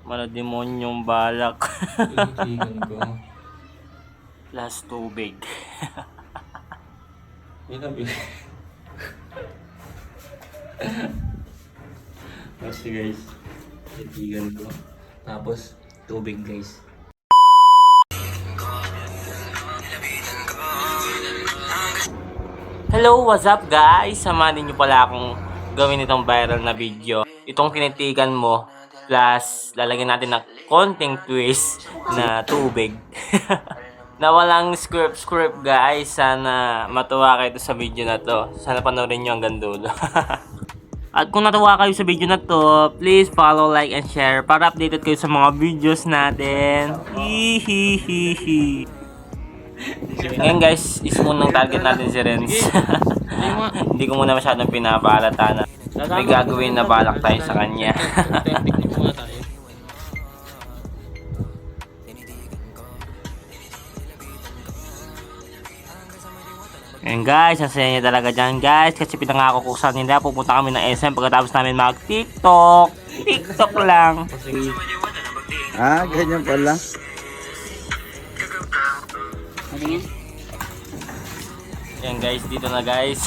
Malademonyong balak. Tinitigan ko. Plus tubig. May tabi. Kasi guys, tinitigan ko. Tapos, tubig guys. Hello, what's up guys? Samahan niyo pala akong gawin itong viral na video. Itong tinitigan mo, plus lalagyan natin ng konting twist na tubig. Na walang script guys. Sana matuwa kayo sa video na to. Sana panoorin nyo hanggang dulo. At kung natuwa kayo sa video na to, please follow, like, and share para updated kayo sa mga videos natin. Hihihihi. Ngayon guys, is munang target natin si Renz. Hindi ko muna masyadong pinapaalata na may gagawin na balak tayo sa kanya. Ngayon guys, ang saya niya talaga dyan guys. Kasi pinangako ko sa nila, pupunta kami ng SM pagkatapos namin mag TikTok. TikTok lang. Ah, ganyan pala. Yan guys, dito na guys.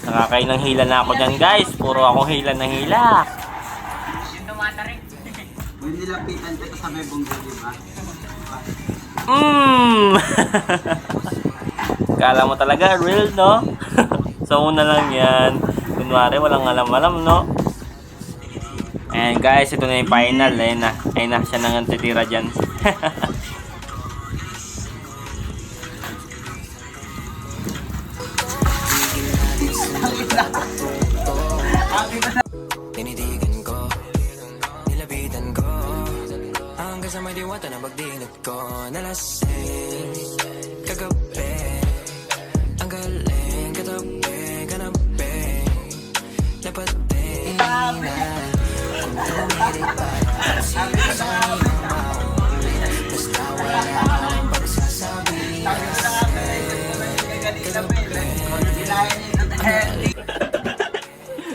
Nakakailang hila na ako dyan guys. Puro akong hila na hila. Yung nilapitan kita sa may bunggo, di ba? Kala mo talaga real, no? So una lang yan. Kunwari walang alam-alam, no? Ayan guys, ito na yung final. Ayun na siya nang titira dyan. Tinitigan ko, nilapitan ko, hanggang sa may diwata na pagdinat ko. Nalasing, kagabi, ang galing, katabi, kanabi, napating na, kung tumirik pa, serious ang imaw, basta wala akong pagsasabi.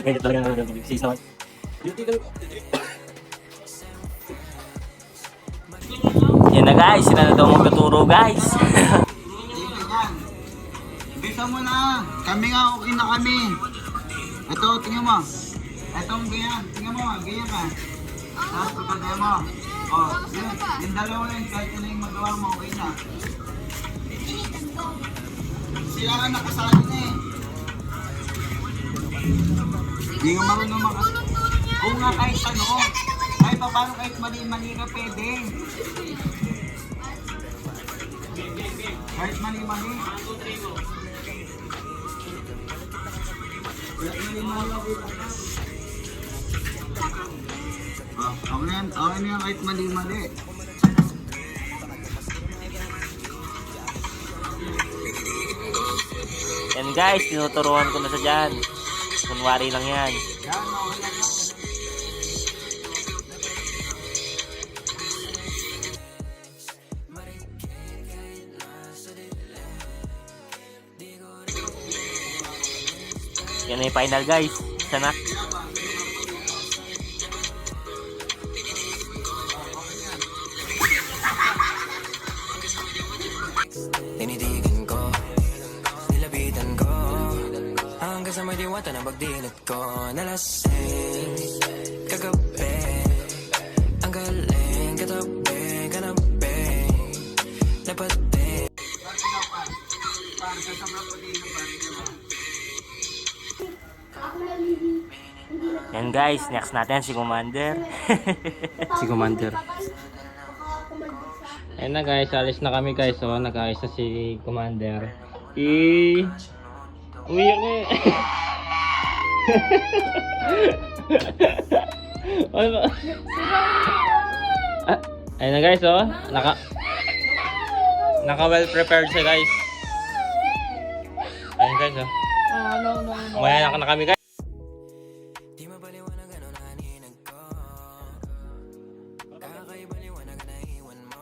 Ngayon talagang nag-exist naman. Yan na guys, sila na daw magtuturo guys. Bisa mo na. Kami nga, okay na kami. Ito, tingnan mo. Ito ang ganyan. Tingnan mo, ganyan ka. Tapos pagkagaya mo. Oh, yun. Yung dalawa yun, kahit na yung magawa mo, okay na. Sila nga nakasali na eh. Hindi nga marunong makasali. Oo nga, kahit ano. Kahit pa paano, kahit mali-mali ka pwede. Kahit mali-mali. Kahit mali-mali. Ako na yan kahit mali-mali. Yan guys, tinuturuan ko na sa dyan. Kunwari lang yan. Yan na yung final guys. Sana. Tinitigan ko, nilapitan ko, hanggang sa may diwata na pagdinat ko. Nalasing, kagabi, ang galing, katabi, kanabi, napating. Yan guys, next natin si Commander. Si Commander. Ayun na guys, alis na kami guys. So, nag-ayos na si Commander. Umiyak na eh. Ano? Ayun na guys, oh. Naka well prepared siya guys. Ayun guys, oh. Maya na kami guys. Di mapaliwanag ano naninag ko, kakaiba liwanag na iwan mo.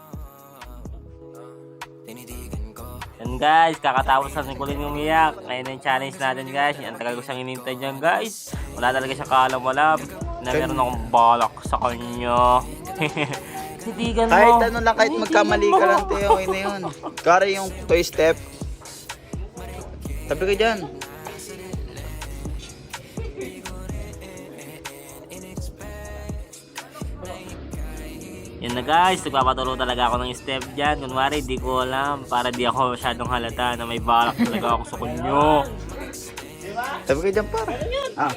Tinitigan ko, Yan guys, kakatapos na ni Kulin umiyak. Ngayon na yung challenge natin guys. Ang tagal ko siyang inintay dyan guys. Wala talaga siya kalam-walab. Na meron akong balak sa kanya. Titigan mo. Kahit ano lang, kahit magkamali ka lang, Teo, yun na yun. Kari yung toy step. Tabi ka dyan. Yan na guys, nagpapaturo talaga ako ng step dyan. Kunwari, di ko alam. Para di ako masyadong halata na may balak talaga ako sa kunyo. Tabi ka dyan, para. Ah.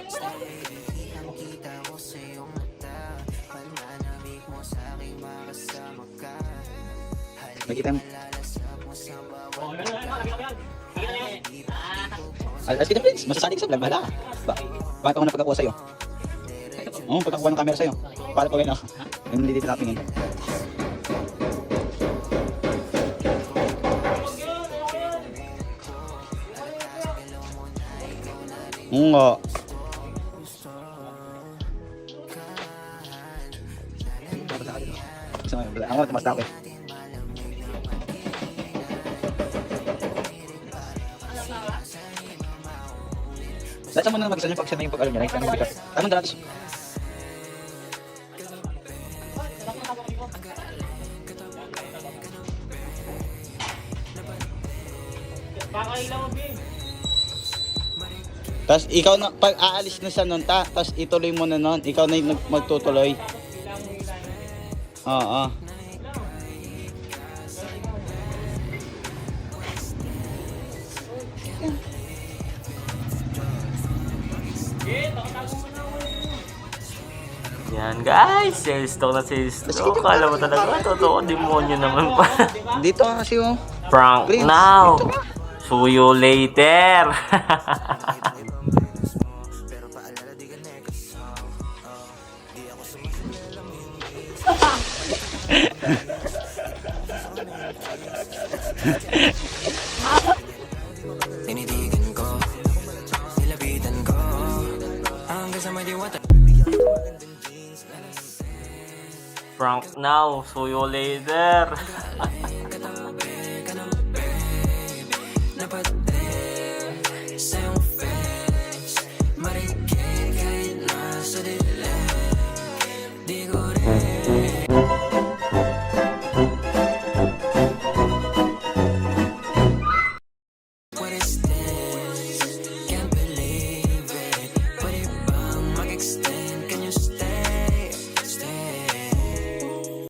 Nakita mo. Alas kita friends, masasalig sa vlog, bahala ka. Bakit ako na pagkakuha sa'yo? Oo, pagkakuha ng camera sa'yo. Para pa na. Hindi dito natin yun. Oo nga. Ako, tumas na ako eh. Dahil sa muna na mag-isa niya pag siya na yung pag-alam niya, like, anong bigat. Anong dalatis? Tapos ikaw na, pag aalis na siya nun, tapos ituloy mo na nun, ikaw na yung magtutuloy. Oo. Yan guys, sales talk na sales talk. Kala mo talaga, totoo, demonyo naman pa. Dito ka kasi oh. Prank Prince, now. dito ka. See you later. Tinitigan ko, nilapitan ko, hanggang sa may diwata. Prank now. See you later. Sa iyong face, marikit kahit nasa dilim. Di ko